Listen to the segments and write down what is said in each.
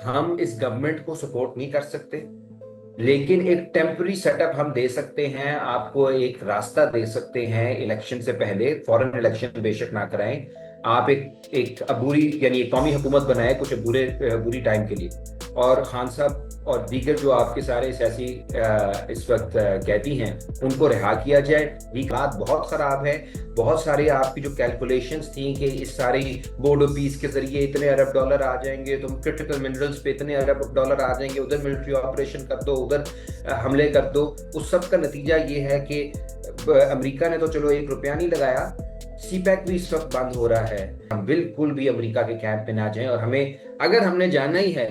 हम इस गवर्नमेंट को सपोर्ट नहीं कर सकते, लेकिन एक टेम्पररी सेटअप हम दे सकते हैं, आपको एक रास्ता दे सकते हैं। इलेक्शन से पहले फॉरेन इलेक्शन बेशक ना कराएं, आप एक एक अबूरी यानी एक कौमी हुकूमत बनाए कुछ बुरी टाइम के लिए। और खान साहब और दीगर जो आपके सारे सियासी इस वक्त कैदी हैं, उनको रिहा किया जाए। ये हालात बहुत खराब है। बहुत सारे आपकी जो कैलकुलेशंस थी कि इस सारी बोर्ड ऑफ पीस के जरिए इतने अरब डॉलर आ जाएंगे, तुम क्रिटिकल मिनरल्स पे इतने अरब डॉलर आ जाएंगे, उधर मिलिट्री ऑपरेशन कर दो, उधर हमले कर दो, उस सब का नतीजा ये है कि अमेरिका ने तो चलो एक रुपया नहीं लगाया, सीपैक भी इस वक्त बंद हो रहा है। हम बिल्कुल भी अमेरिका के कैंप में ना जाएं, और हमें अगर हमने जाना ही है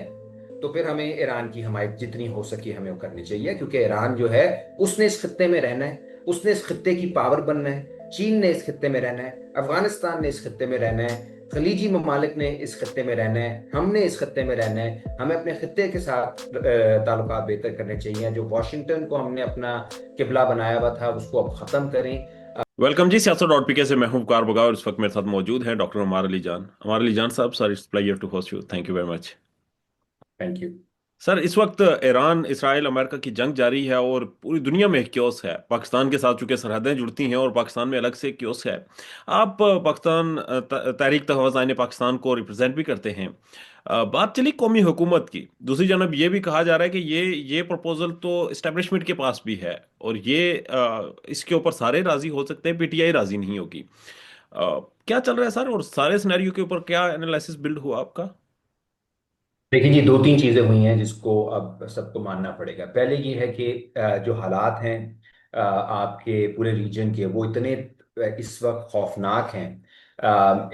तो फिर हमें ईरान की हमायत जितनी हो सके हमें वो करनी चाहिए, क्योंकि ईरान जो है उसने इस खत्ते में रहना है, उसने इस खत्ते की पावर बनना है। चीन ने इस खत्ते में रहना है, अफगानिस्तान ने इस खत्ते में रहना है, खलीजी ममालिक ने इस खत्ते में रहना है, हमने इस खत्ते में रहना है। हमें अपने खत्ते के साथ ताल्लुकात बेहतर करने चाहिए। जो वॉशिंगटन को हमने अपना किबला बनाया हुआ था उसको अब खत्म करें। वेलकम जी, सियासत डॉट पीके से मैं हूं वकार बगा और इस वक्त मेरे साथ मौजूद हैं डॉक्टर अमार अली जान। अमार Ali Jan sahab, sir it's pleasure to host you. Thank you very much. Thank you. Sir, इस वक्त ईरान इसराइल अमेरिका की जंग जारी है और पूरी दुनिया में क्योस है। पाकिस्तान के साथ चूंकि सरहदें जुड़ती हैं और पाकिस्तान में अलग से क्योस है। आप पाकिस्तान तहरीक तहफ़्फ़ुज़ आइन पाकिस्तान को रिप्रेजेंट भी करते हैं। बात चली कौमी हुकूमत की, दूसरी जानब ये भी कहा जा रहा है कि ये प्रपोजल तो इस्टेब्लिशमेंट के पास भी है और इसके ऊपर सारे राजी हो सकते हैं, पीटीआई राजी नहीं होगी। क्या चल रहा है सर, और सारे सिनेरियो के ऊपर क्या एनालिसिस बिल्ड हुआ आपका? देखिए जी, दो तीन चीजें हुई हैं जिसको अब सबको मानना पड़ेगा। पहले ये है कि जो हालात हैं आपके पूरे रीजन के, वो इतने इस वक्त खौफनाक हैं।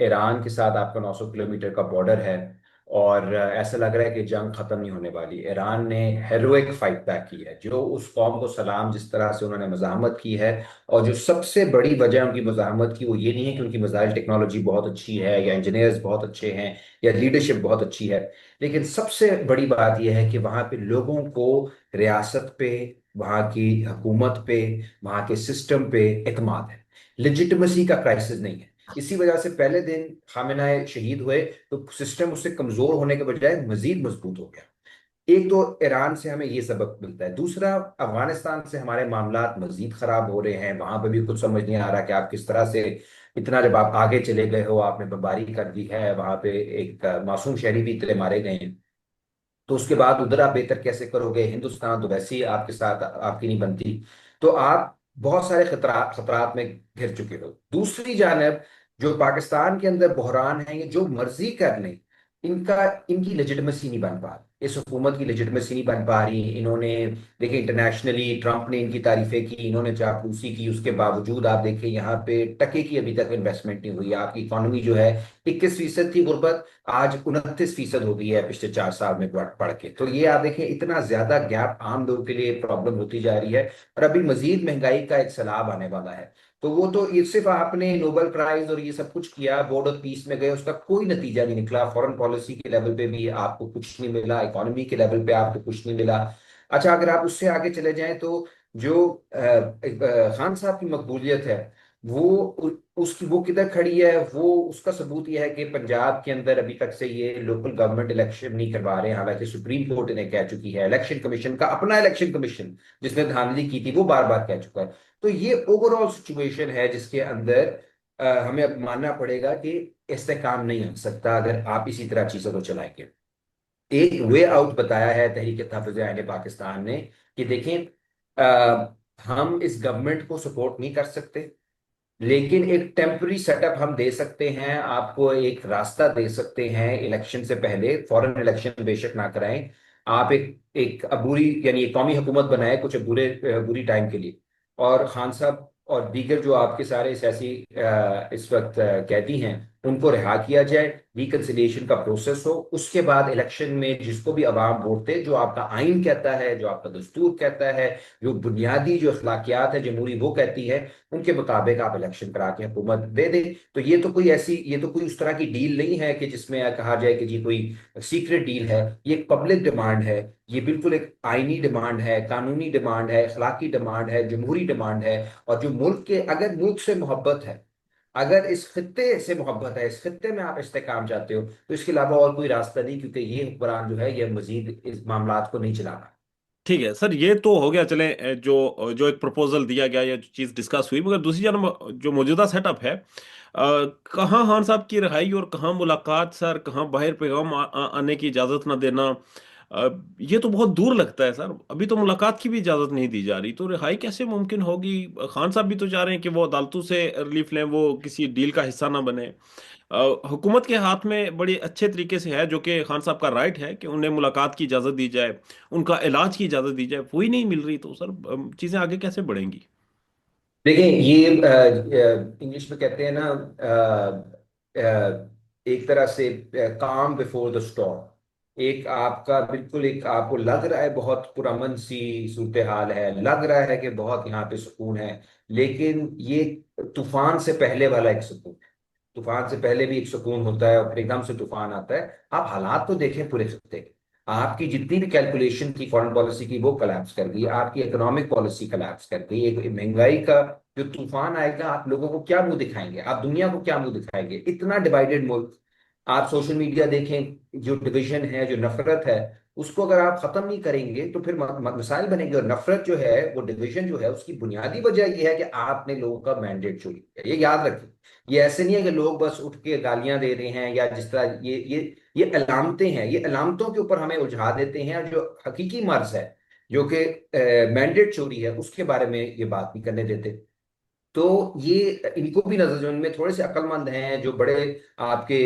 ईरान के साथ आपका 900 किलोमीटर का बॉर्डर है, और ऐसा लग रहा है कि जंग खत्म नहीं होने वाली। ईरान ने हेरोइक फाइट बैक की है, जो उस कौम को सलाम जिस तरह से उन्होंने मज़ाहमत की है। और जो सबसे बड़ी वजह उनकी मज़ाहमत की वो ये नहीं है कि उनकी मिसाइल टेक्नोलॉजी बहुत अच्छी है या इंजीनियर्स बहुत अच्छे हैं या लीडरशिप बहुत अच्छी है, लेकिन सबसे बड़ी बात यह है कि वहां पे लोगों को रियासत पे, वहां की हुकूमत पे, वहां के सिस्टम पे एतमाद है। लिजिटिमेसी का क्राइसिस नहीं है। इसी वजह से पहले दिन खामेनेई शहीद हुए तो सिस्टम उससे कमजोर होने के बजाय मजीद मजबूत हो गया। एक तो ईरान से हमें ये सबक मिलता है। दूसरा, अफगानिस्तान से हमारे मामलात मजीद खराब हो रहे हैं। वहां पर भी कुछ समझ नहीं आ रहा कि आप किस तरह से इतना, जब आप आगे चले गए हो, आपने बमबारी कर दी है, वहां पे एक मासूम शहरी भी इतने मारे गए हैं, तो उसके बाद उधर आप बेहतर कैसे करोगे? हिंदुस्तान तो वैसे ही आपके साथ आपकी नहीं बनती। तो आप बहुत सारे खतरात में घिर चुके हो। दूसरी जानब जो पाकिस्तान के अंदर बहरान है, ये जो मर्जी कर लें, इनकी लेजिटिमेसी नहीं बन पा रही, इस हुकूमत की लेजिटिमेसी नहीं बन पा रही। इन्होंने, देखिए, इंटरनेशनली ट्रंप ने इनकी तारीफें की, इन्होंने चापलूसी की, उसके बावजूद आप देखिए यहाँ पे टके की अभी तक इन्वेस्टमेंट नहीं हुई। आपकी इकोनॉमी जो है 21% थी गुर्बत, आज 29% हो गई है पिछले 4 साल में बढ़ के। तो ये आप देखें, इतना ज्यादा गैप आम लोगों के लिए प्रॉब्लम होती जा रही है। और अभी मजीद महंगाई का एक सैलाब आने वाला है। तो वो तो ये सिर्फ आपने नोबेल प्राइज और ये सब कुछ किया, बोर्ड ऑफ पीस में गए, उसका कोई नतीजा नहीं निकला। फॉरेन पॉलिसी के लेवल पे भी आपको कुछ नहीं मिला, इकोनॉमी के लेवल पे आपको कुछ नहीं मिला। अच्छा, अगर आप उससे आगे चले जाएं तो जो खान साहब की मकबूलियत है, वो उसकी वो किधर खड़ी है? वो उसका सबूत यह है कि पंजाब के अंदर अभी तक से ये लोकल गवर्नमेंट इलेक्शन नहीं करवा रहे हैं, हालांकि सुप्रीम कोर्ट इन्हें कह चुकी है। इलेक्शन कमीशन का अपना इलेक्शन कमीशन जिसने धांधली की थी वो बार बार कह चुका है। तो ये ओवरऑल सिचुएशन है जिसके अंदर हमें अब मानना पड़ेगा कि इससे काम नहीं हो सकता अगर आप इसी तरह चीजों को चलाएंगे। एक वे आउट बताया है तहरीक तहफ़्फ़ुज़ आइन पाकिस्तान ने कि देखें, हम इस गवर्नमेंट को सपोर्ट नहीं कर सकते, लेकिन एक टेम्पररी सेटअप हम दे सकते हैं, आपको एक रास्ता दे सकते हैं। इलेक्शन से पहले फॉरेन इलेक्शन बेशक ना कराएं, आप एक अबूरी यानी एक कौमी हुकूमत बनाए कुछ बुरी टाइम के लिए। और खान साहब और दीगर जो आपके सारे सियासी इस वक्त कैदी हैं, उनको रिहा किया जाए, रिकंसिलिएशन का प्रोसेस हो। उसके बाद इलेक्शन में जिसको भी अवाम वोट दे, जो आपका आइन कहता है, जो आपका दस्तूर कहता है, जो बुनियादी जो अखलाकियात है जमहूरी वो कहती है, उनके मुताबिक आप इलेक्शन करा के हुकूमत दे दे। तो ये तो कोई उस तरह की डील नहीं है कि जिसमें कहा जाए कि जी कोई सीक्रेट डील है। ये एक पब्लिक डिमांड है, ये बिल्कुल एक आईनी डिमांड है, कानूनी डिमांड है, अखलाकी डिमांड है, जमहूरी डिमांड है। और जो मुल्क के, अगर मुल्क से मोहब्बत है, अगर इस खित्ते से मोहब्बत है, इस खित्ते में आप इस्तेकाम चाहते हो, तो इसके अलावा और कोई रास्ता नहीं, क्योंकि ये हुक्मरान जो है ये मजीद इस मामलात को नहीं चलाना। ठीक है सर, ये तो हो गया। चले जो जो एक प्रपोजल दिया गया या जो चीज़ डिस्कस हुई, मगर दूसरी जानब जो मौजूदा सेटअप है, कहाँ खान साहब की रिहाई और कहाँ मुलाकात सर, कहाँ बाहर पैगाम आने की इजाज़त ना देना, ये तो बहुत दूर लगता है सर। अभी तो मुलाकात की भी इजाज़त नहीं दी जा रही, तो रिहाई कैसे मुमकिन होगी? खान साहब भी तो चाह रहे हैं कि वो अदालतों से रिलीफ लें, वो किसी डील का हिस्सा ना बने। हुकूमत के हाथ में बड़ी अच्छे तरीके से है, जो कि खान साहब का राइट है कि उन्हें मुलाकात की इजाज़त दी जाए, उनका इलाज की इजाज़त दी जाए, वही नहीं मिल रही, तो सर चीज़ें आगे कैसे बढ़ेंगी? देखिए ये इंग्लिश में कहते हैं ना, एक तरह से काम बिफोर द स्टॉर्म। एक आपका बिल्कुल, एक आपको लग रहा है बहुत पुरअमन सी सूरत हाल है, लग रहा है कि बहुत यहाँ पे सुकून है, लेकिन ये तूफान से पहले वाला एक सुकून। तूफान से पहले भी एक सुकून होता है और फिर एकदम से तूफान आता है। आप हालात तो देखें पूरे खत्ते के। आपकी जितनी भी कैलकुलेशन थी फॉरेन पॉलिसी की, वो कलैप्स कर गई। आपकी इकोनॉमिक पॉलिसी कलैप्स कर गई। एक महंगाई का जो तूफान आएगा, आप लोगों को क्या मुंह दिखाएंगे, आप दुनिया को क्या मुंह दिखाएंगे? इतना डिवाइडेड मुल्क। आप सोशल मीडिया देखें, जो डिवीजन है, जो नफरत है, उसको अगर आप खत्म नहीं करेंगे तो फिर मसाइल बनेंगे। और नफरत जो है, वो डिवीजन जो है, उसकी बुनियादी वजह यह है कि आपने लोगों का मैंडेट चोरी किया। ये याद रखें। ये ऐसे नहीं है कि लोग बस उठ के गालियां दे रहे हैं, या जिस तरह ये अलामतें हैं, ये अलामतों के ऊपर हमें उलझा देते हैं। और जो हकीकी मर्ज है, जो कि मैंडेट चोरी है, उसके बारे में ये बात नहीं करने देते। तो ये इनको भी नजर, जो इनमें थोड़े से अक्लमंद हैं, जो बड़े आपके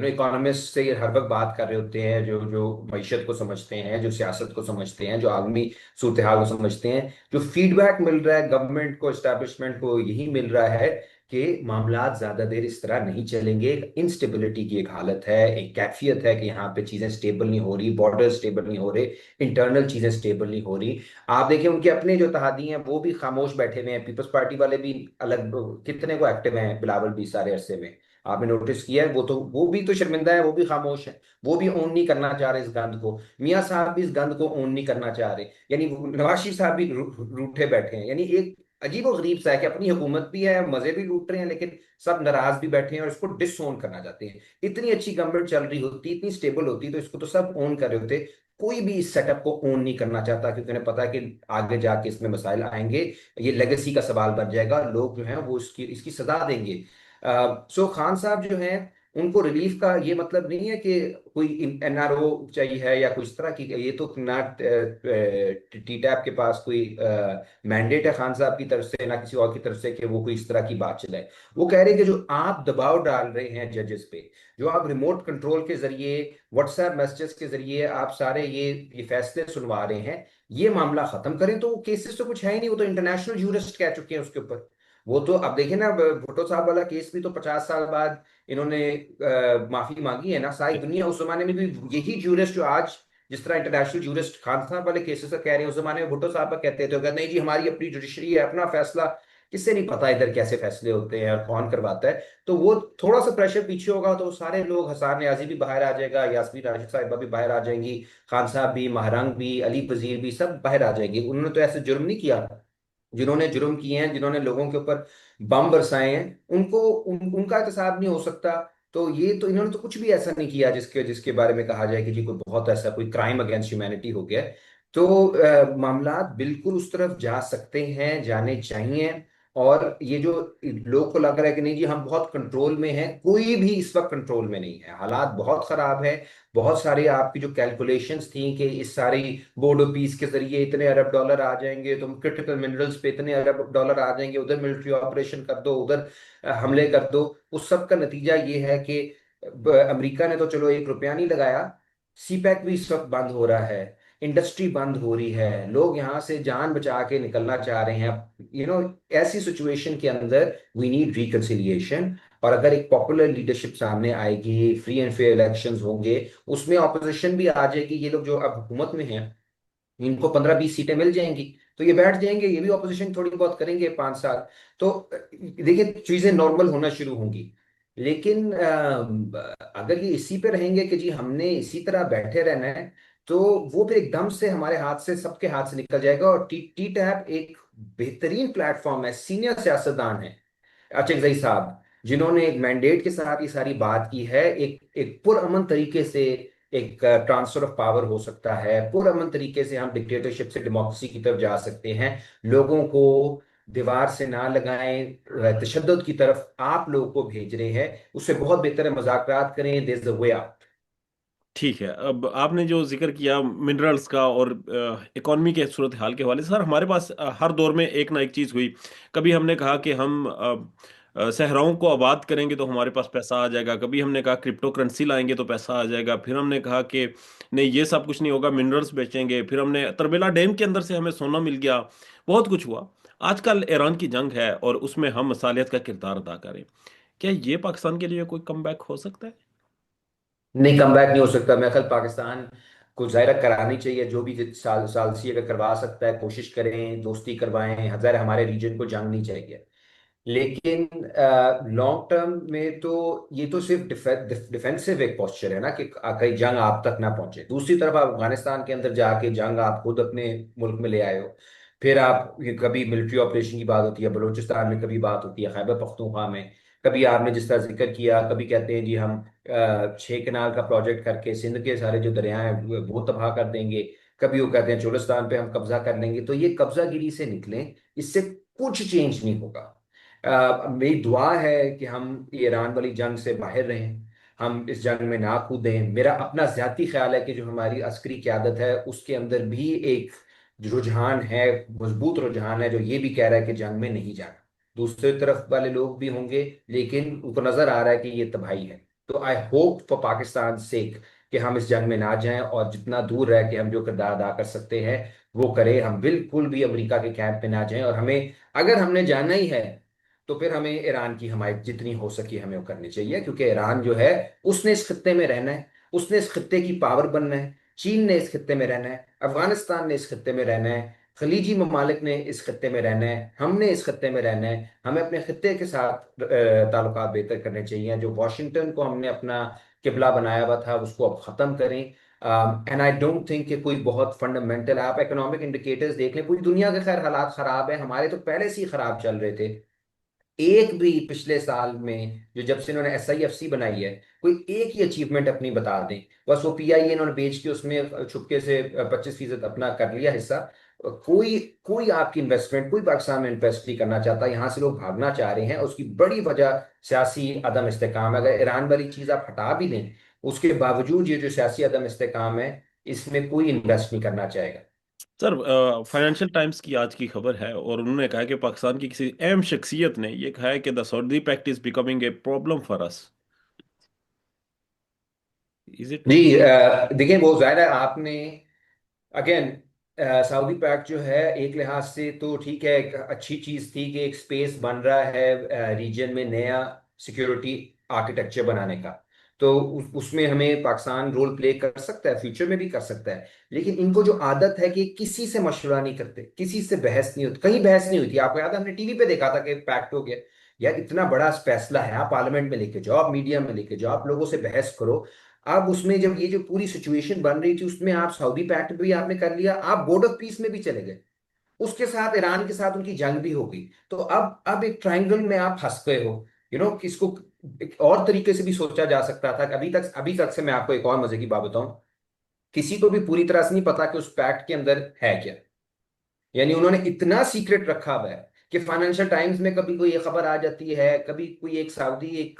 इकोनॉमिस्ट से ये हर वक्त बात कर रहे होते हैं, जो जो मईशत को समझते हैं, जो सियासत को समझते हैं, जो आलमी सूरत हाल को समझते हैं, जो फीडबैक मिल रहा है गवर्नमेंट को, एस्टैब्लिशमेंट को, यही मिल रहा है कि मामलात ज्यादा देर इस तरह नहीं चलेंगे। इंस्टेबिलिटी की एक हालत है, एक कैफियत है कि यहाँ पे चीजें स्टेबल नहीं हो रही, बॉर्डर स्टेबल नहीं हो रहे, इंटरनल चीजें स्टेबल नहीं हो रही। आप देखिए उनके अपने जो तहादी हैं वो भी खामोश बैठे हुए हैं। पीपल्स पार्टी वाले भी अलग, कितने को एक्टिव हैं, बिलावल भी सारे अरसे में आपने नोटिस किया है। वो भी तो शर्मिंदा है, वो भी खामोश है। वो भी ओन नहीं करना चाह रहे इस गंद को। मियां साहब भी इस गंद को ओन नहीं करना चाह रहे। यानी नवाज शरीफ साहब भी रूठे बैठे हैं। यानी एक अजीब और गरीब सा है कि अपनी हुकूमत भी है, मजे भी लूट रहे हैं, लेकिन सब नाराज भी बैठे हैं और इसको डिसोन करना चाहते हैं। इतनी अच्छी गवर्नमेंट चल रही होती, इतनी स्टेबल होती, तो इसको तो सब ओन कर रहे होते। कोई भी इस सेटअप को ओन नहीं करना चाहता, क्योंकि उन्हें पता है कि आगे जाके इसमें मसाइल आएंगे। ये लेगेसी का सवाल बन जाएगा, लोग जो हैं वो इसकी सजा देंगे। सो खान साहब जो हैं, उनको रिलीफ का ये मतलब नहीं है कि कोई एनआरओ चाहिए है या कुछ तरह की। ये तो ना टी टैप के पास कोई मैंडेट है खान साहब की तरफ से, ना किसी और की तरफ से कि वो कोई इस तरह की बात चलाए। वो कह रहे हैं कि जो आप दबाव डाल रहे हैं जजेस पे, जो आप रिमोट कंट्रोल के जरिए, व्हाट्सएप मैसेजेस के जरिए आप सारे ये फैसले सुनवा रहे हैं, ये मामला खत्म करें। तो वो केसेस तो कुछ है ही नहीं, वो तो इंटरनेशनल जूरिस्ट कह चुके हैं उसके ऊपर। वो तो अब देखें ना, भुट्टो साहब वाला केस भी तो 50 साल बाद इन्होंने माफी मांगी है ना। सारी दुनिया, उस जमाने में भी यही जूरिस्ट जो आज जिस तरह इंटरनेशनल जूरिस्ट खान साहब वाले केसेस का कह रहे हैं, उस जमाने में भुट्टो साहब का कहते थे, कहते नहीं जी हमारी अपनी जुडिशरी है, अपना फैसला। किससे नहीं पता इधर कैसे फैसले होते हैं और कौन करवाता है। तो वो थोड़ा सा प्रेशर पीछे होगा तो सारे लोग, हसान न्याजी भी बाहर आ जाएगा, यास्मीन राशिद साहिबा भी बाहर आ जाएंगी, खान साहब भी, महरंग भी, अली वजीर भी, सब बाहर आ जाएंगे। उन्होंने तो ऐसे जुर्म नहीं किया। जिन्होंने जुर्म किए हैं, जिन्होंने लोगों के ऊपर बम बरसाए हैं, उनका एहतसाब नहीं हो सकता। तो ये तो इन्होंने तो कुछ भी ऐसा नहीं किया जिसके जिसके बारे में कहा जाए कि जी कोई बहुत ऐसा कोई क्राइम अगेंस्ट ह्यूमैनिटी हो गया है। तो मामलात बिल्कुल उस तरफ जा सकते हैं, जाने चाहिए। और ये जो लोग को लग रहा है कि नहीं जी हम बहुत कंट्रोल में हैं, कोई भी इस वक्त कंट्रोल में नहीं है। हालात बहुत खराब है। बहुत सारी आपकी जो कैलकुलेशंस थी कि इस सारी बोर्डो पीस के जरिए इतने अरब डॉलर आ जाएंगे, तुम क्रिटिकल मिनरल्स पे इतने अरब डॉलर आ जाएंगे, उधर मिलिट्री ऑपरेशन कर दो, उधर हमले कर दो। उस सब का नतीजा ये है कि अमेरिका ने तो चलो 1 रुपया नहीं लगाया। सीपैक भी इस वक्त बंद हो रहा है, इंडस्ट्री बंद हो रही है, लोग यहाँ से जान बचा के निकलना चाह रहे हैं। ऐसी सिचुएशन के अंदर वी नीड रिकंसिलिएशन। और अगर एक पॉपुलर लीडरशिप सामने आएगी, फ्री एंड फेयर इलेक्शंस होंगे, उसमें ऑपोजिशन भी आ जाएगी। ये लोग जो अब हुकूमत में हैं, इनको 15-20 सीटें मिल जाएंगी, तो ये बैठ जाएंगे, ये भी ऑपोजिशन थोड़ी बहुत करेंगे 5 साल। तो देखिए चीजें नॉर्मल होना शुरू होंगी। लेकिन अगर ये इसी पे रहेंगे कि जी हमने इसी तरह बैठे रहना है, तो वो फिर एकदम से हमारे हाथ से, सबके हाथ से निकल जाएगा। और टी टी टैप एक बेहतरीन प्लेटफॉर्म है, सीनियर सियासतदान है, अचकजई साहब, जिन्होंने एक मैंडेट के साथ ये सारी बात की है, एक एक पुरअमन तरीके से एक ट्रांसफर ऑफ पावर हो सकता है, पुरअमन तरीके से हम डिक्टेटरशिप से डेमोक्रेसी की तरफ जा सकते हैं। लोगों को दीवार से ना लगाएं, तशद्दुद की तरफ आप लोगों को भेज रहे हैं, उससे बहुत बेहतर है मुज़ाकरात करें, there is a way out. ठीक है, अब आपने जो जिक्र किया मिनरल्स का और इकोनॉमी के सूरत हाल के हवाले से, सर हमारे पास हर दौर में एक ना एक चीज़ हुई। कभी हमने कहा कि हम सहराओं को आबाद करेंगे तो हमारे पास पैसा आ जाएगा, कभी हमने कहा क्रिप्टो करेंसी लाएंगे तो पैसा आ जाएगा, फिर हमने कहा कि नहीं ये सब कुछ नहीं होगा, मिनरल्स बेचेंगे, फिर हमने तरबेला डैम के अंदर से हमें सोना मिल गया। बहुत कुछ हुआ। आजकल ईरान की जंग है और उसमें हम मसालियत का किरदार अदा करें। क्या ये पाकिस्तान के लिए कोई कमबैक हो सकता है? नहीं, कम बैक नहीं हो सकता। मैं कल पाकिस्तान को ज़ाहिर करानी चाहिए, जो भी सालसी अगर करवा सकता है कोशिश करें, दोस्ती करवाएं। हजार हमारे रीजन को जंग नहीं चाहिए, लेकिन लॉन्ग टर्म में तो ये तो सिर्फ डिफेंसिव एक पोस्चर है ना, कि कहीं जंग आप तक ना पहुंचे। दूसरी तरफ आप अफगानिस्तान के अंदर जाके जंग आप खुद अपने मुल्क में ले आए हो। फिर आप कभी मिलिट्री ऑपरेशन की बात होती है बलूचिस्तान में, कभी बात होती है खैबर पख्तूनख्वा में, कभी आपने जिस तरह जिक्र किया, कभी कहते हैं जी हम 6 कनाल का प्रोजेक्ट करके सिंध के सारे जो दरिया हैं वो तबाह कर देंगे। कभी वो कहते हैं चोलिस्तान पे हम कब्जा कर लेंगे। तो ये कब्जागिरी से निकलें, इससे कुछ चेंज नहीं होगा। मेरी दुआ है कि हम ईरान वाली जंग से बाहर रहें, हम इस जंग में ना कूदें। मेरा अपना ज़ाती ख्याल है कि जो हमारी अस्करी क़यादत है उसके अंदर भी एक रुझान है, मजबूत रुझान है, जो ये भी कह रहा है कि जंग में नहीं जाना। दूसरी तरफ वाले लोग भी होंगे, लेकिन उनको नजर आ रहा है कि ये तबाही है। तो आई होप फॉर पाकिस्तान सेक कि हम इस जंग में ना जाएं, और जितना दूर रह के हम जो किरदार अदा कर सकते हैं वो करें। हम बिल्कुल भी अमेरिका के कैंप में ना जाएं, और हमें अगर हमने जाना ही है तो फिर हमें ईरान की हमायत जितनी हो सके हमें वो करनी चाहिए, क्योंकि ईरान जो है उसने इस खत्ते में रहना है, उसने इस खत्ते की पावर बनना है। चीन ने इस खत्ते में रहना है, अफगानिस्तान ने इस खत्ते में रहना है, खलीजी ममालिक ने इस खत्ते में रहना है, हमने इस खत्ते में रहना है। हमें अपने खत्ते के साथ ताल्लुकात बेहतर करने चाहिए। जो वॉशिंगटन को हमने अपना किबला बनाया हुआ था उसको अब खत्म करें। एंड आई डोंट थिंक कि कोई बहुत फंडामेंटल, आप इकोनॉमिक इंडिकेटर्स देख लें, पूरी दुनिया के खैर हालात खराब है, हमारे तो पहले से ही खराब चल रहे थे। एक भी पिछले साल में जो जब से इन्होंने SIFC बनाई है, कोई एक ही अचीवमेंट अपनी बता दें। बस वो PIA इन्होंने बेच के उसमें छुपके से 25% अपना कर लिया हिस्सा। कोई कोई आपकी इन्वेस्टमेंट, कोई पाकिस्तान में इन्वेस्ट नहीं करना चाहता, यहाँ से लोग भागना चाह रहे हैं। उसकी बड़ी वजह सियासी अदम इस्तेकाम है। अगर ईरान वाली चीज़ आप हटा भी दें, उसके बावजूद ये जो सियासी अदम इस्तेकाम है, इसमें कोई इन्वेस्ट नहीं करना चाहेगा। सर, फाइनेंशियल टाइम्स की आज की खबर है और उन्होंने कहा कि पाकिस्तान की किसी अहम शख्सियत ने यह कहा है कि the Saudi pact is becoming a problem for us. Is it? जी, देखिए वो जाहिर है आपने अगेन, सऊदी पैक्ट जो है एक लिहाज से तो ठीक है, एक अच्छी चीज थी कि एक स्पेस बन रहा है रीजन में नया सिक्योरिटी आर्किटेक्चर बनाने का। तो उसमें हमें पाकिस्तान रोल प्ले कर सकता है, फ्यूचर में भी कर सकता है। लेकिन इनको जो आदत है कि किसी से मशवरा नहीं करते, किसी से बहस नहीं होती, कहीं बहस नहीं हुई थी। आपको याद है हमने टीवी पे देखा था कि पैक्ट हो गया। यार इतना बड़ा फैसला है, आप पार्लियामेंट में लेके जाओ, आप मीडिया में लेके जाओ, आप लोगों से बहस करो। अब उसमें जब ये जो पूरी सिचुएशन बन रही थी उसमें आप सऊदी पैक्ट भी आपने कर लिया, आप बोर्ड ऑफ पीस में भी चले गए, उसके साथ ईरान के साथ उनकी जंग भी हो गई। तो अब एक ट्रायंगल में आप फंस गए हो। कि इसको एक और तरीके से भी सोचा जा सकता था कि अभी तक से मैं आपको एक और मजे की बात बताऊं, किसी को भी पूरी तरह से नहीं पता कि उस पैक्ट के अंदर है क्या। यानी उन्होंने इतना सीक्रेट रखा हुआ है कि फाइनेंशियल टाइम्स में कभी कोई ये खबर आ जाती है, कभी कोई एक सऊदी एक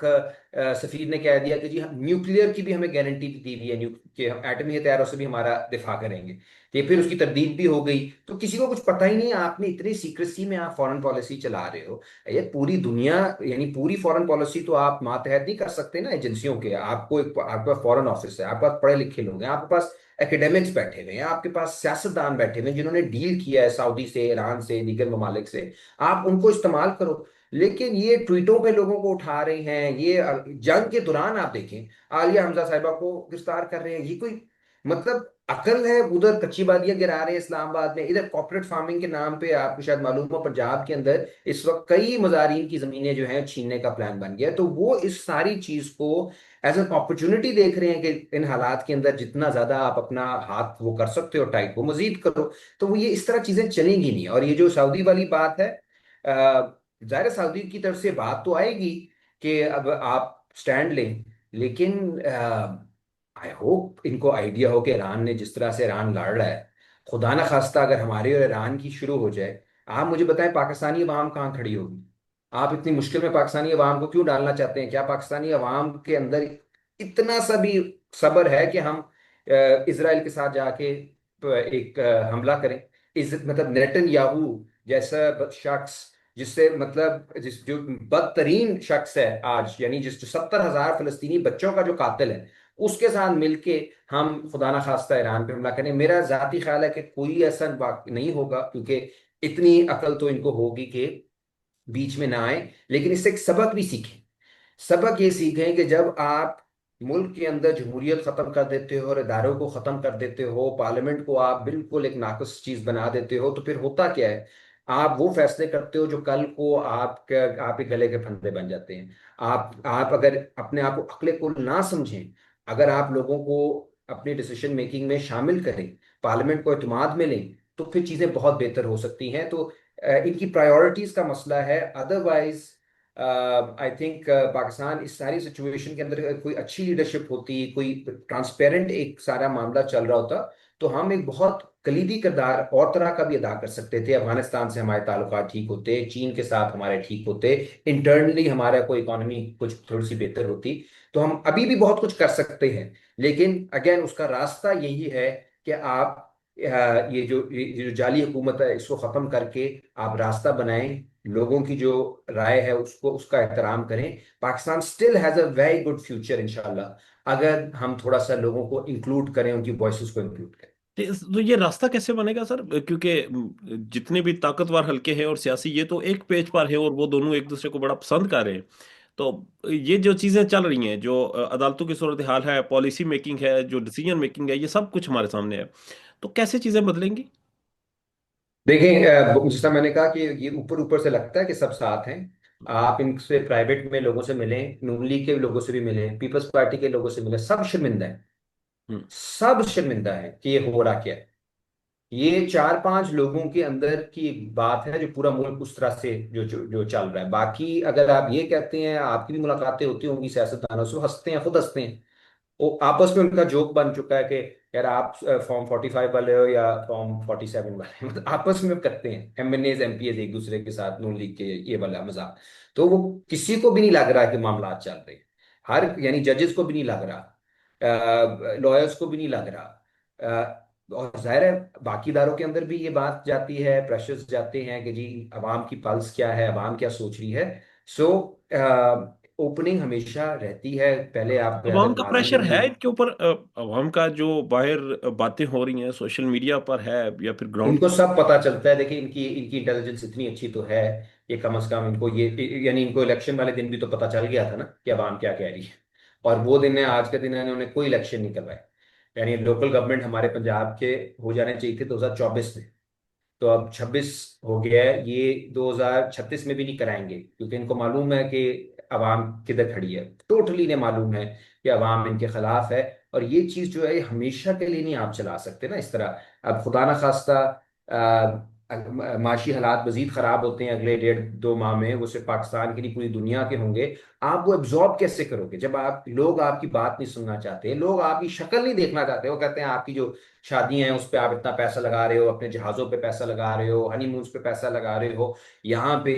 सफीर ने कह दिया कि जी हम न्यूक्लियर की भी हमें गारंटी दी हुई है, कि हम एटमी हथियारों से भी हमारा दिफा करेंगे। कि फिर उसकी तरदीद भी हो गई, तो किसी को कुछ पता ही नहीं। आपने इतनी सीक्रेसी में आप फॉरेन पॉलिसी चला रहे हो। ये पूरी दुनिया, यानी पूरी फॉरेन पॉलिसी तो आप मातहत नहीं कर सकते ना एजेंसियों के। आपके पास फॉरेन ऑफिस है, आपके पास पढ़े लिखे लोग हैं, आपके पास एकेडमिक्स बैठे हुए हैं, आपके पास सियासतदान बैठे हुए हैं जिन्होंने डील किया है सऊदी से, ईरान से, दीगर ममालिक से। आप उनको इस्तेमाल करो। लेकिन ये ट्वीटों पे लोगों को उठा रहे हैं, ये जंग के दौरान आप देखें आलिया हमजा साहिबा को गिरफ्तार कर रहे हैं। ये कोई मतलब अकल है? उधर कच्ची बादियां गिरा रहे हैं इस्लामाबाद में, इधर कॉर्पोरेट फार्मिंग के नाम पे आपको शायद मालूम हो पंजाब के अंदर इस वक्त कई मजारीन की जमीनें जो हैं छीनने का प्लान बन गया है। तो वो इस सारी चीज को एज एन अपॉर्चुनिटी देख रहे हैं कि इन हालात के अंदर जितना ज्यादा आप अपना हाथ वो कर सकते हो टाइट, वो मजीद करो। तो वो ये इस तरह चीजें चलेंगी नहीं। और ये जो सऊदी वाली बात है, जाहिर है सऊदी की तरफ से बात तो आएगी कि अब आप स्टैंड लें, लेकिन आई होप इनको आइडिया हो कि ईरान ने जिस तरह से ईरान लड़ रहा है, खुदा ना खास्ता अगर हमारे और ईरान की शुरू हो जाए, आप मुझे बताएं पाकिस्तानी अवाम कहाँ खड़ी होगी? आप इतनी मुश्किल में पाकिस्तानी अवाम को क्यों डालना चाहते हैं? क्या पाकिस्तानी अवाम के अंदर इतना सा भी सब्र है कि हम इसराइल के साथ जाके एक हमला करें? मतलब नेतन्याहू जैसा शख्स, जिससे मतलब जिस जो बदतरीन शख्स है आज, यानी जिस जो 70,000 फलस्तीनी बच्चों का जो कातिल है, उसके साथ मिलके हम खुदा ना खास्ता ईरान पे हमला करें? मेरा जाती ख्याल है कि कोई ऐसा नहीं होगा, क्योंकि इतनी अकल तो इनको होगी कि बीच में ना आए। लेकिन इससे एक सबक भी सीखें। सबक ये सीखें कि जब आप मुल्क के अंदर जमहूरियत खत्म कर देते हो और इदारों को खत्म कर देते हो, पार्लियामेंट को आप बिल्कुल एक नाकस चीज बना देते हो, तो फिर होता क्या है? आप वो फैसले करते हो जो कल को आपके गले के फंदे बन जाते हैं। आप अगर अपने आप को अक्ल कुल ना समझें, अगर आप लोगों को अपनी डिसीजन मेकिंग में शामिल करें, पार्लियामेंट को एतमाद में लें, तो फिर चीजें बहुत बेहतर हो सकती हैं। तो इनकी प्रायोरिटीज का मसला है। अदरवाइज आई थिंक पाकिस्तान इस सारी सिचुएशन के अंदर कोई अच्छी लीडरशिप होती, कोई ट्रांसपेरेंट एक सारा मामला चल रहा होता, तो हम एक बहुत कलीदी किरदार और तरह का भी अदा कर सकते थे। अफगानिस्तान से हमारे ताल्लुकात ठीक होते, चीन के साथ हमारे ठीक होते, इंटरनली हमारा कोई इकोनॉमी कुछ थोड़ी सी बेहतर होती। तो हम अभी भी बहुत कुछ कर सकते हैं। लेकिन अगेन उसका रास्ता यही है कि आप ये जो जाली हुकूमत है इसको खत्म करके आप रास्ता बनाएं, लोगों की जो राय है उसको उसका एहतराम करें। Pakistan still has a very good future इंशाल्लाह, अगर हम थोड़ा सा लोगों को इंक्लूड करें, उनकी वॉइसेस को इंक्लूड करें। तो ये रास्ता कैसे बनेगा सर? क्योंकि जितने भी ताकतवर हल्के हैं और सियासी, ये तो एक पेज पर है और वो दोनों एक दूसरे को बड़ा पसंद कर रहे हैं। तो ये जो चीजें चल रही हैं, जो अदालतों की सूरत हाल है, पॉलिसी मेकिंग है, जो डिसीजन मेकिंग है, ये सब कुछ हमारे सामने है। तो कैसे चीजें बदलेंगी? देखें, जैसा मैंने कहा कि ये ऊपर ऊपर से लगता है कि सब साथ हैं। आप इनसे प्राइवेट में लोगों से मिलें, नून लीग के लोगों से भी मिलें, पीपल्स पार्टी के लोगों से मिलें, सब शर्मिंदा है। हम्म। सब शर्मिंदा है कि ये हो रहा क्या है। ये चार पांच लोगों के अंदर की एक बात है जो पूरा मुल्क उस तरह से जो चल रहा है। बाकी अगर आप ये कहते हैं, आपकी भी मुलाकातें होती होंगी सियासतदानों से, वो हंसते हैं, खुद हंसते हैं। वो आपस में उनका जोक बन चुका है कि यार आप फॉर्म 45 वाले हो या फॉर्म 47 वाले, मतलब आपस में करते हैं एमएनएज एमपीएज एक दूसरे के साथ, नून लीग के, ये वाला मजाक। तो वो किसी को भी नहीं लग रहा कि मामला चल रहे हैं। हर यानी जजेस को भी नहीं लग रहा, लॉयर्स को भी नहीं लग रहा। और जाहिर है बाकी इदारों के अंदर भी ये बात जाती है, प्रेशर्स जाते हैं कि जी अवाम की पल्स क्या है, अवाम क्या सोच रही है। सो ओपनिंग हमेशा रहती है। पहले आप अवाम अगर का माजी प्रेशर में है भी, इनके ऊपर? अवाम का जो बाहर बातें हो रही हैं सोशल मीडिया पर है, या फिर ग्राउंड? इनको सब पता चलता है। देखिए इनकी इनकी इंटेलिजेंस इतनी अच्छी तो है, ये कम से कम इनको ये, यानी इनको इलेक्शन वाले दिन भी तो पता चल गया था ना कि अवाम क्या कह रही है। और वो दिन है आज का दिन है, इन्होंने कोई इलेक्शन नहीं करवाए। यानी लोकल गवर्नमेंट हमारे पंजाब के हो जाने चाहिए थे 2024 में, तो अब 26 हो गया है। ये 2036 में भी नहीं कराएंगे, क्योंकि इनको मालूम है कि अवाम किधर खड़ी है। टोटली इन्हें मालूम है कि अवाम इनके खिलाफ है। और ये चीज जो है ये हमेशा के लिए नहीं आप चला सकते ना इस तरह। अब खुदा ना खास्ता माशी हालात मजीद खराब होते हैं अगले 1.5-2 माह में, वो सिर्फ पाकिस्तान के नहीं पूरी दुनिया के होंगे। आप वो एब्जॉर्ब कैसे करोगे जब आप लोग आपकी बात नहीं सुनना चाहते, लोग आपकी शक्ल नहीं देखना चाहते? वो कहते हैं आपकी जो शादियां हैं उस पर आप इतना पैसा लगा रहे हो, अपने जहाजों पे पैसा लगा रहे हो, हनीमून पे पैसा लगा रहे हो। यहाँ पे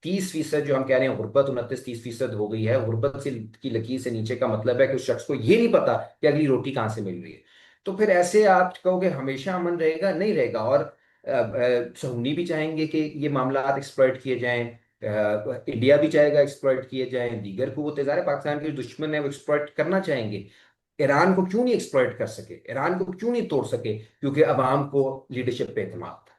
30% जो हम कह रहे हैं गुर्बत, 29-30% हो गई है। गुर्बत से की लकीर से नीचे का मतलब है कि उस शख्स को ये नहीं पता कि अगली रोटी कहाँ से मिल रही है। तो फिर ऐसे आप कहोगे हमेशा अमन रहेगा? नहीं रहेगा। और सहूनी भी चाहेंगे कि ये मामला एक्सप्लॉइट किए जाएं, इंडिया भी चाहेगा एक्सप्लॉइट किए जाएं, दीगर कुव्वतें, ज़ाहिर है पाकिस्तान के जो दुश्मन है वो एक्सप्लॉइट करना चाहेंगे। ईरान को क्यों नहीं एक्सप्लॉइट कर सके, ईरान को क्यों नहीं तोड़ सके? क्योंकि अवाम को लीडरशिप पे एतमाद था।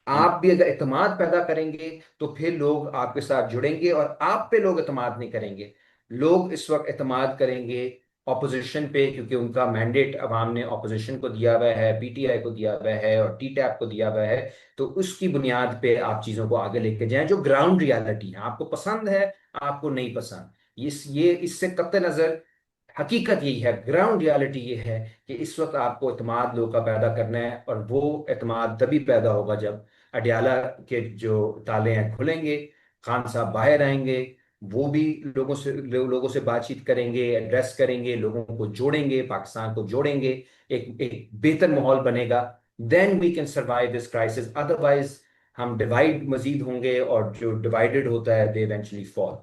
आप भी अगर एतमाद पैदा करेंगे तो फिर लोग आपके साथ जुड़ेंगे, और आप पे लोग एतमाद नहीं करेंगे। लोग इस वक्त एतमाद करेंगे ऑपोजिशन पे, क्योंकि उनका मैंडेट अवाम ने ऑपोजिशन को दिया हुआ है, पीटीआई को दिया हुआ है और टी टैप को दिया हुआ है। तो उसकी बुनियाद पे आप चीज़ों को आगे लेके जाएं, जो ग्राउंड रियलिटी है, आपको पसंद है आपको नहीं पसंद, ये इससे कत्ते नज़र हकीकत यही है, ग्राउंड रियलिटी ये है कि इस वक्त आपको एतमाद लोगों का पैदा करना है। और वो एतमाद तभी पैदा होगा जब अडयाला के जो ताले हैं खुलेंगे, खान साहब बाहर आएंगे, वो भी लोगों से बातचीत करेंगे, एड्रेस करेंगे, लोगों को जोड़ेंगे, पाकिस्तान को जोड़ेंगे, एक बेहतर माहौल बनेगा, then we can survive this crisis. Otherwise हम डिवाइड मजीद होंगे, और जो डिवाइडेड होता है दे इवेंचुअली फॉल।